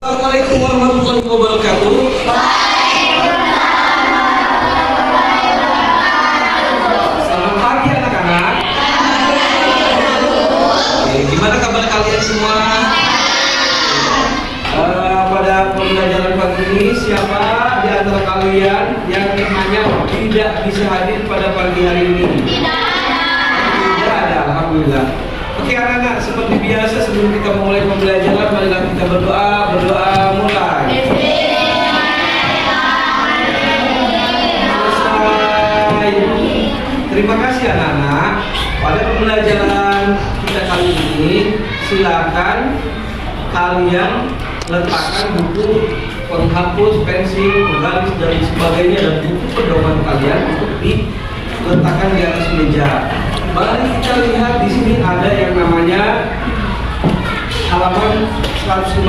Assalamualaikum warahmatullahi wabarakatuh. Selamat pagi anak-anak. Oke, gimana kabar kalian semua? Pada pembelajaran pagi ini siapa di antara kalian yang hanya tidak bisa hadir pada pagi hari ini? Tidak ada, alhamdulillah. Oke anak-anak, seperti biasa sebelum kita mulai pembelajaran, marilah kita berdoa mulai. Selesai. Terima kasih anak-anak. Pada pembelajaran kita kali ini, silakan kalian letakkan buku penghapus, pensil, penggaris dan sebagainya dan buku pedoman kalian untuk diletakkan di atas meja. Mari kita lihat di sini ada yang namanya halaman 151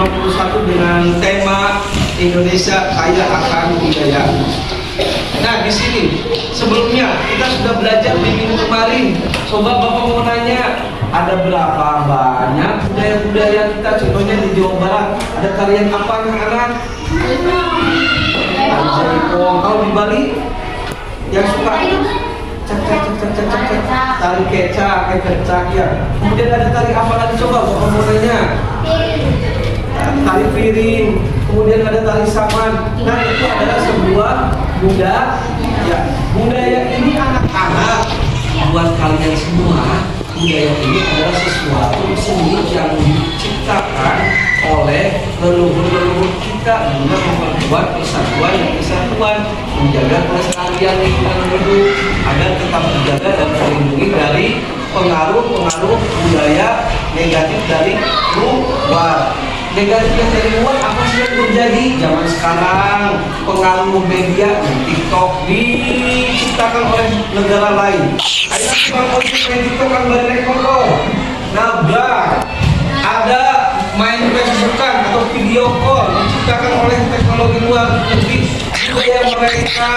dengan tema Indonesia Kaya Akan Budaya. Nah, di sini sebelumnya kita sudah belajar di minggu kemarin. Coba Bapak mau nanya, ada berapa banyak budaya-budaya kita? Contohnya di Jawa Barat, ada tarian apa anak-anak? Kalau di Bali yang suka tari kecak ya. Kemudian ada tari apa lagi coba Bapak mau nanya? Tari piring, kemudian ada tari saman. Nah, itu adalah sebuah budaya. Budaya ini anak-anak, buat kalian semua, budaya ini adalah sesuatu seni yang diciptakan oleh leluhur-leluhur kita guna memperkuat persatuan dan kesatuan, menjaga kelestarian lingkungan hidup agar tetap terjaga dan terlindungi dari pengaruh-pengaruh budaya negatif dari luar. Negatif yang dari luar apa sih yang terjadi zaman sekarang? Pengaruh media, TikTok diciptakan oleh negara lain. Ada tukang ojek main TikTok kan balik motor, nabrak. Ada main Facebookan atau video call diciptakan oleh teknologi luar negeri budaya mereka.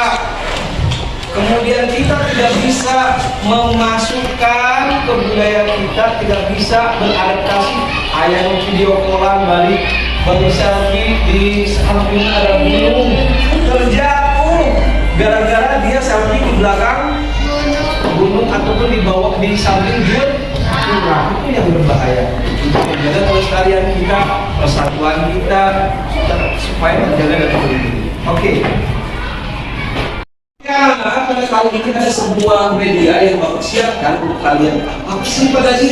Kemudian kita tidak bisa memasukkan ke budaya kita, tidak bisa beradaptasi. Ayah video callan balik selfie di samping ada gunung terjatuh gara-gara dia selfie di belakang gunung ataupun dibawa di samping jurang. Itu yang berbahaya. Menjaga kelestarian kita, persatuan kita supaya terjaga dan terlindungi. Oke. Ya, pada kali ini ada sebuah media yang Bapak siapkan untuk kalian. Apa sih pada di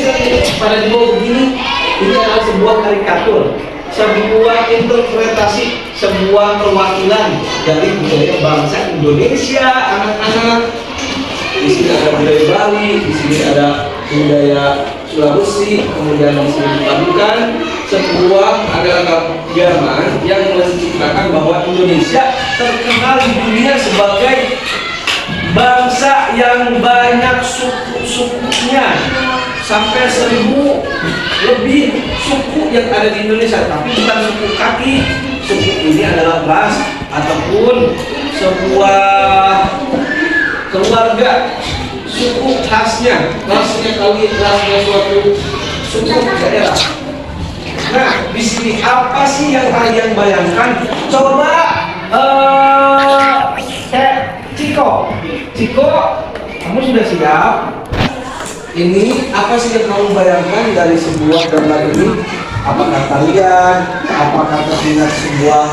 bawah begini? Ini adalah sebuah karikatur, sebuah interpretasi, sebuah perwakilan dari budaya bangsa Indonesia, anak-anak. Di sini ada budaya Bali, di sini ada budaya Sulawesi, kemudian di sini dipadukan sebuah agama yang menciptakan bahwa Indonesia terkenal di dunia sebagai bangsa yang banyak suku-sukunya, sampai 1000 lebih suku yang ada di Indonesia, tapi bukan suku kaki. Suku ini adalah ras ataupun sebuah keluarga, suku khasnya suatu suku daerah. Nah, di sini apa sih yang kalian bayangkan? Coba Ciko, kamu sudah siap? Ini apa sih yang kamu bayangkan dari sebuah gambar ini? Apakah kalian, apakah terdengar sebuah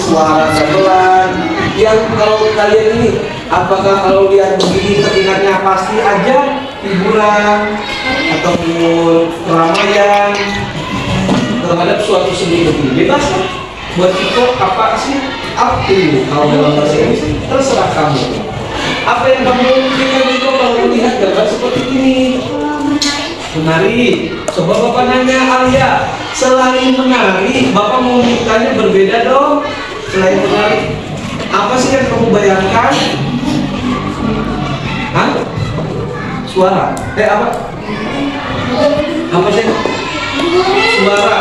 suara gamelan? Yang kalau kalian ini, apakah kalau lihat begini teringatnya pasti aja hiburan ataupun keramaian terhadap suatu seni begini? Bebas kan? Buat Ciko apa sih? Up to you. Kalau dalam bahasa Inggris terserah kamu. Apa yang kamu pikirkan itu kalau melihat gambar seperti ini? Menari. Coba Bapak nanya Alia, selain menari, Bapak mau mintanya berbeda dong. Selain menari, apa sih yang kamu bayangkan? Hah? Suara? Apa? Apa sih?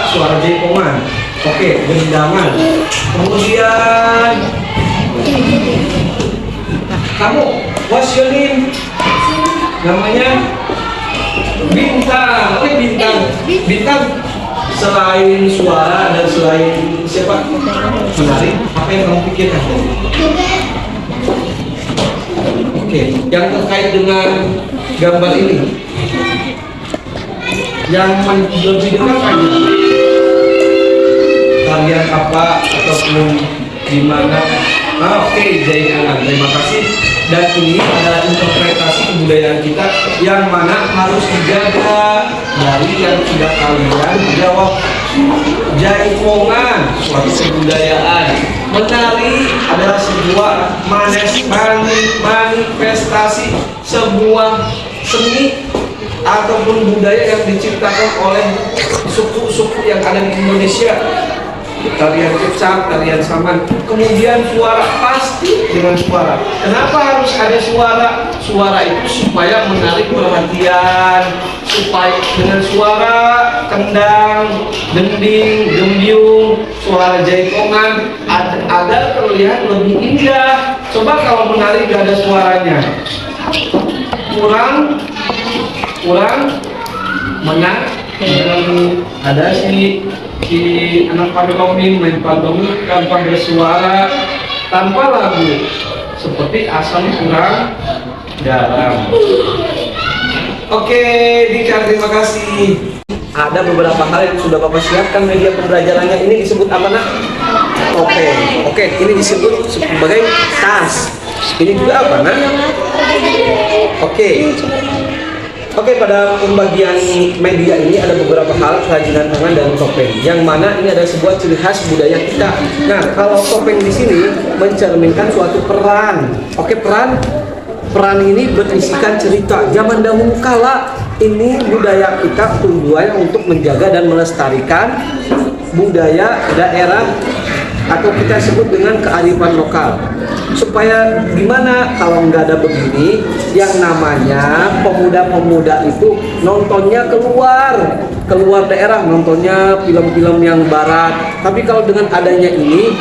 Suara jaipongan. Oke, gendang. Kemudian kamu, what's your name? Namanya Bintang. Oke, Bintang. Bintang, selain suara dan selain siapa menari, apa yang kamu pikirkan? Oke, yang terkait dengan gambar ini, yang lebih dekat aja, kalian apa ataupun gimana? Oke, Jaikan, terima kasih. Dan ini adalah interpretasi kebudayaan kita yang mana harus dijaga dari yang sudah kalian jawab. Jaipongan, suatu kebudayaan. Menari adalah sebuah manifestasi sebuah seni ataupun budaya yang diciptakan oleh suku-suku yang ada di Indonesia. Tarian kecak, tarian saman, kemudian suara, pasti dengan suara. Kenapa harus ada suara? Suara itu supaya menarik perhatian, supaya dengan suara kendang, gending, gembyung, suara jaipongan agar terlihat lebih indah. Coba kalau menari gak ada suaranya, kurang menang. Ada si anak pantomim main pantomim tanpa bersuara, tanpa lagu, seperti asam kurang garam. Oke, Dika, terima kasih. Ada beberapa hal yang sudah Bapak siapkan media pembelajarannya. Ini disebut apa, Nak? Oke, ini disebut sebagai tas. Ini juga apa, Nak? Oke, pada pembagian media ini ada beberapa hal kerajinan tangan dan topeng, yang mana ini adalah sebuah ciri khas budaya kita. Nah, kalau topeng di sini mencerminkan suatu peran. Oke, peran ini berisikan cerita zaman dahulu kala. Ini budaya kita tujuannya untuk menjaga dan melestarikan budaya daerah atau kita sebut dengan kearifan lokal. Supaya gimana kalau nggak ada begini, yang namanya pemuda-pemuda itu nontonnya keluar daerah, nontonnya film-film yang barat. Tapi kalau dengan adanya ini,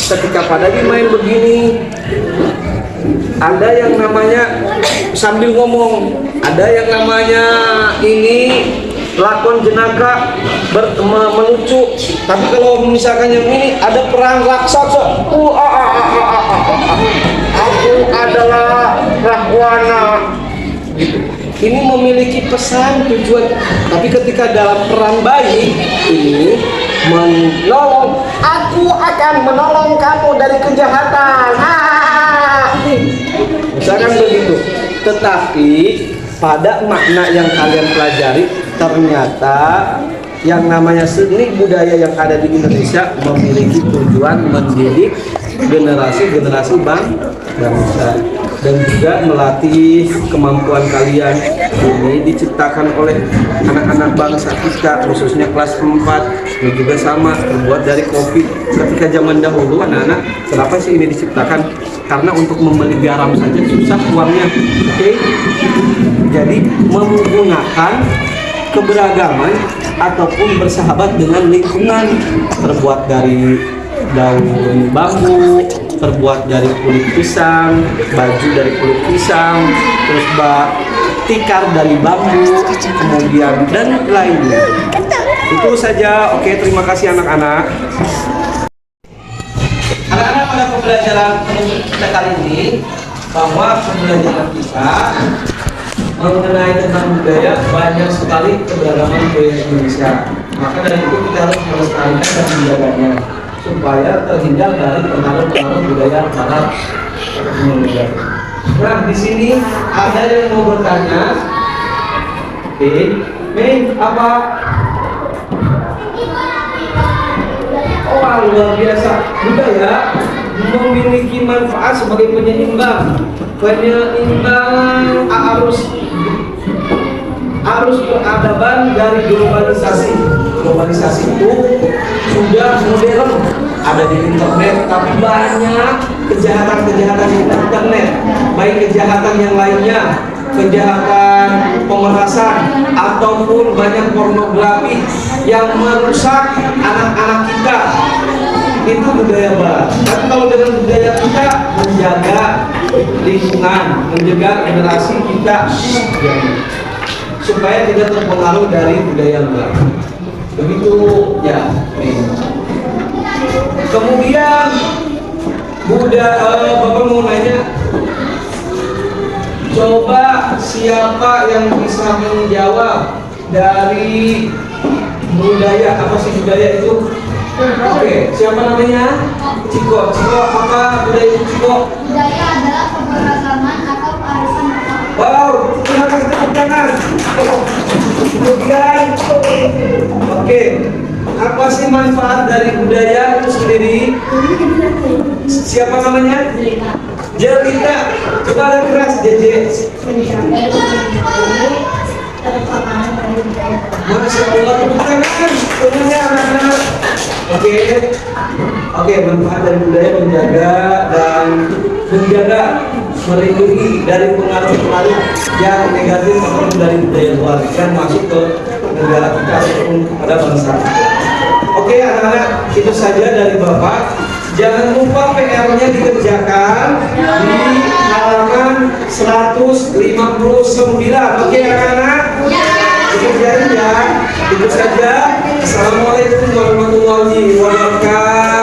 ketika pada main begini, ada yang namanya sambil ngomong, ada yang namanya ini lakon jenaka melucu. Tapi kalau misalkan yang ini ada perang raksasa, aku adalah Rahwana gitu. Ini memiliki pesan tujuan. Tapi ketika dalam peran bayi ini menolong, aku akan menolong kamu dari kejahatan, misalkan begitu. Tetapi pada makna yang kalian pelajari, ternyata yang namanya seni budaya yang ada di Indonesia memiliki tujuan mendidik generasi-generasi bangsa dan juga melatih kemampuan kalian. Ini diciptakan oleh anak-anak bangsa kita, khususnya kelas 4, ini juga sama, terbuat dari kopi. Ketika zaman dahulu anak-anak, kenapa sih ini diciptakan? Karena untuk membeli garam saja susah uangnya. Oke? Jadi menggunakan keberagaman ataupun bersahabat dengan lingkungan, terbuat dari daun bambu, terbuat dari kulit pisang, baju dari kulit pisang, terus tikar dari bambu, kemudian dan lainnya. Itu saja. Oke, terima kasih anak-anak. Anak-anak, pada pembelajaran kita kali ini, bahwa pembelajaran kita mengenai tentang budaya, banyak sekali keberagaman budaya Indonesia. Maka dari itu kita harus melestarikan dan menjaganya supaya terhindar dari pengaruh-pengaruh budaya barat. Nah, di sini ada yang mau bertanya. Oke, apa? Oh, luar biasa. Budaya memiliki manfaat sebagai penyeimbang arus peradaban dari globalisasi. Globalisasi itu sudah modern, ada di internet, tapi banyak kejahatan-kejahatan di internet, baik kejahatan yang lainnya, kejahatan pemerasan ataupun banyak pornografi yang merusak anak-anak kita. Itu budaya barat. Tapi kalau dengan budaya kita menjaga lingkungan, menjaga generasi kita supaya tidak terpengaruh dari budaya barat. Begitu Kemudian Bapak mau nanya, coba siapa yang bisa menjawab dari budaya, apa sih budaya itu? Oke, siapa namanya? Ciko. Ciko, apa budaya itu, Ciko? Budaya adalah keberagaman atau kearifan lokal. Wow, terima kasih tepuk tangan. Kemudian, oke, apa sih manfaat dari budaya itu sendiri? Siapa namanya? Jelita. Coba ada keras, JJ. Masya Allah, tepuk tangan. Semuanya anak-anak. Oke, manfaat dari budaya menjaga melindungi dari pengaruh-pengaruh yang negatif ataupun dari budaya luar yang masuk ke negara kita ataupun kepada bangsa. Oke, anak-anak, itu saja dari Bapak. Jangan lupa PR-nya dikerjakan di halaman 159. Oke, anak-anak? Dikerjain ya. Itu saja. Assalamualaikum warahmatullahi wabarakatuh.